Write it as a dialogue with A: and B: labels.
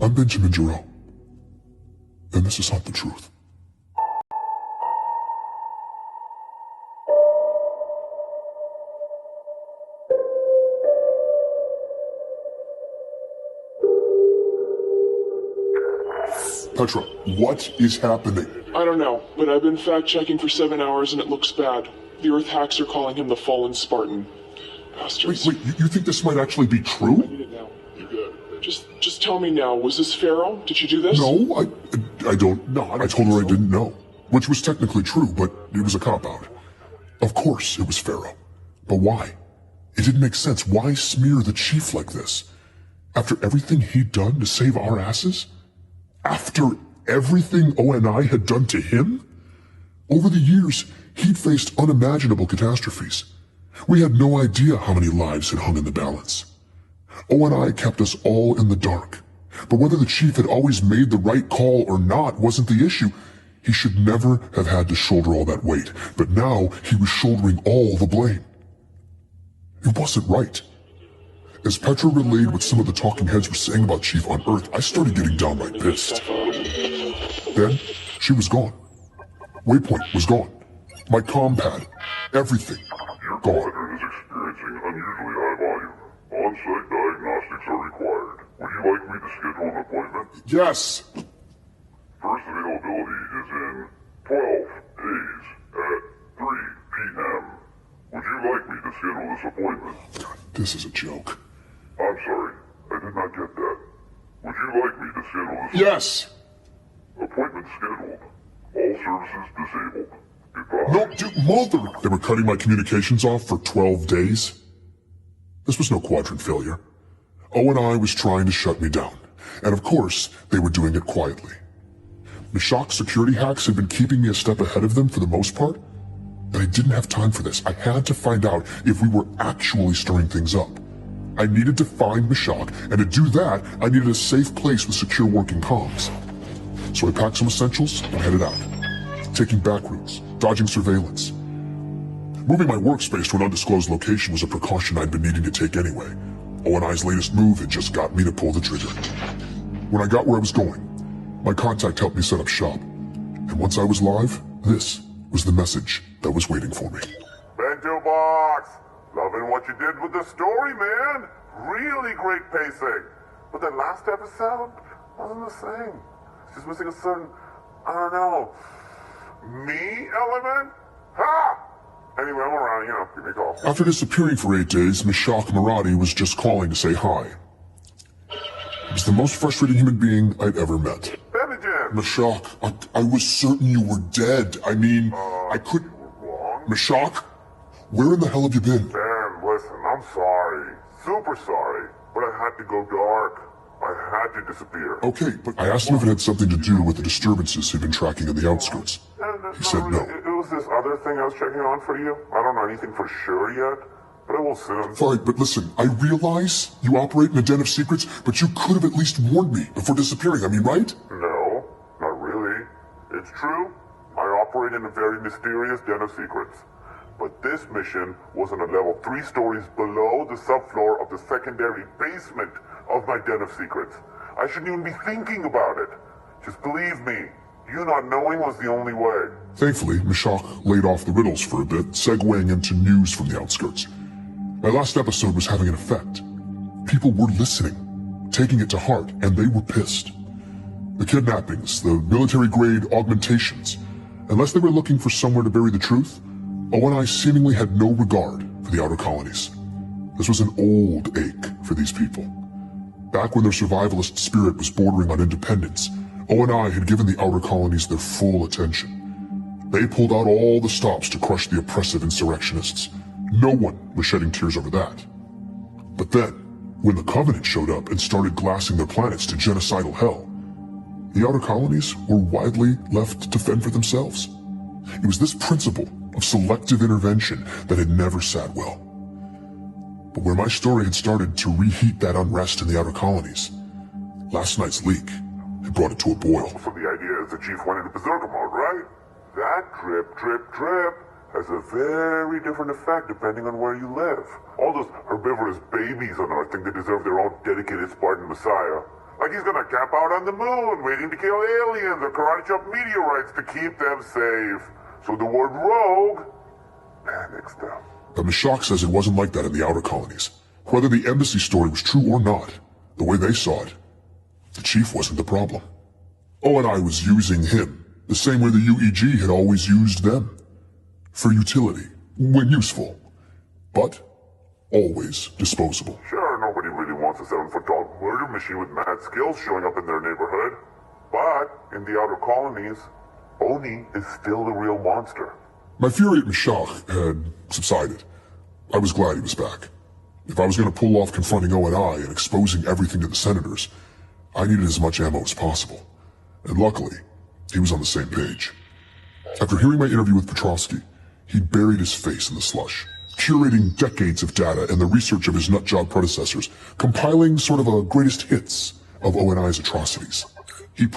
A: I'm Benjamin Jarrell, and this is not the truth. Petra, what is happening?
B: I don't know, but I've been fact-checking for 7 hours and it looks bad. The Earth hacks are calling him the Fallen Spartan. Bastards.
A: Wait, you think this might actually be true?
B: I need it now. You're good. Just tell me now, was this Pharaoh? Did you do this?
A: No, I don't. No, I told her I didn't know. Which was technically true, but it was a cop-out. Of course it was Pharaoh. But why? It didn't make sense. Why smear the chief like this? After everything he'd done to save our asses? After everything ONI had done to him? Over the years, he'd faced unimaginable catastrophes. We had no idea how many lives had hung in the balance. ONI kept us all in the dark. But whether the chief had always made the right call or not wasn't the issue. He should never have had to shoulder all that weight. But now, he was shouldering all the blame. It wasn't right. As Petra relayed what some of the talking heads were saying about Chief on Earth, I started getting downright pissed. Then, she was gone. Waypoint was gone. My comm pad. Everything.
C: Your quadrant is experiencing unusually high volume. On-site diagnostics are required. Would you like me to schedule an appointment?
A: Yes!
C: First availability is in 12 days at 3 p.m. Would you like me to schedule this appointment?
A: God, this is a joke.
C: I'm sorry, I did not get that. Would you like me to schedule this?
A: Yes!
C: Appointment scheduled. All services disabled. Goodbye.
A: No, dude, mother! They were cutting my communications off for 12 days? This was no quadrant failure. ONI was trying to shut me down. And of course, they were doing it quietly. Meshach's security hacks had been keeping me a step ahead of them for the most part, but I didn't have time for this. I had to find out if we were actually stirring things up. I needed to find Meshach, and to do that, I needed a safe place with secure working comms. So I packed some essentials and headed out, taking back routes, dodging surveillance. Moving my workspace to an undisclosed location was a precaution I'd been needing to take anyway. ONI's latest move had just got me to pull the trigger. When I got where I was going, my contact helped me set up shop. And once I was live, this was the message that was waiting for me.
C: Bento Box! Loving what you did with the story, man! Really great pacing! But that last episode wasn't the same. It's just missing a certain, I don't know, me element? Ha! Anyway, I'm around, give me a call.
A: After disappearing for 8 days, Meshach Maradi was just calling to say hi. He was the most frustrating human being I'd ever met.
C: Benjamin!
A: Meshach, I was certain you were dead. I mean, I could...
C: You were wrong?
A: Meshach? Where in the hell have you been?
C: Ben, listen, I'm sorry. Super sorry. But I had to go dark. I had to disappear.
A: Okay, but I asked him if it had something to do with the disturbances he'd been tracking in the outskirts. He said no.
C: It was this other thing I was checking on for you. I don't know anything for sure yet, but I will soon.
A: Fine, but listen, I realize you operate in a den of secrets, but you could have at least warned me before disappearing, I mean, right?
C: No, not really. It's true. I operate in a very mysterious den of secrets. But this mission was on a level 3 stories below the subfloor of the secondary basement of my den of secrets. I shouldn't even be thinking about it. Just believe me, you not knowing was the only way.
A: Thankfully, Meshach laid off the riddles for a bit, segueing into news from the outskirts. My last episode was having an effect. People were listening, taking it to heart, and they were pissed. The kidnappings, the military-grade augmentations, unless they were looking for somewhere to bury the truth, ONI seemingly had no regard for the outer colonies. This was an old ache for these people. Back when their survivalist spirit was bordering on independence, ONI had given the outer colonies their full attention. They pulled out all the stops to crush the oppressive insurrectionists. No one was shedding tears over that. But then, when the Covenant showed up and started glassing their planets to genocidal hell, the outer colonies were widely left to fend for themselves. It was this principle of selective intervention that had never sat well. But where my story had started to reheat that unrest in the outer colonies, last night's leak had brought it to a boil.
C: So the idea is the chief went into berserker mode, right? That drip, drip, drip has a very different effect depending on where you live. All those herbivorous babies on Earth think they deserve their own dedicated Spartan messiah. Like he's gonna camp out on the moon, waiting to kill aliens or karate chop meteorites to keep them safe. So the word rogue panics them.
A: But Mashak says it wasn't like that in the outer colonies. Whether the embassy story was true or not, the way they saw it, the chief wasn't the problem. ONI was using him, the same way the UEG had always used them. For utility, when useful, but always disposable.
C: Sure, nobody really wants a 7-foot-tall murder machine with mad skills showing up in their neighborhood. But in the outer colonies, Oni is still the real monster.
A: My fury at Mashak had subsided. I was glad he was back. If I was going to pull off confronting ONI and exposing everything to the senators, I needed as much ammo as possible. And luckily, he was on the same page. After hearing my interview with Petrovsky, he buried his face in the slush, curating decades of data and the research of his nutjob predecessors, compiling sort of a greatest hits of ONI's atrocities. He pushed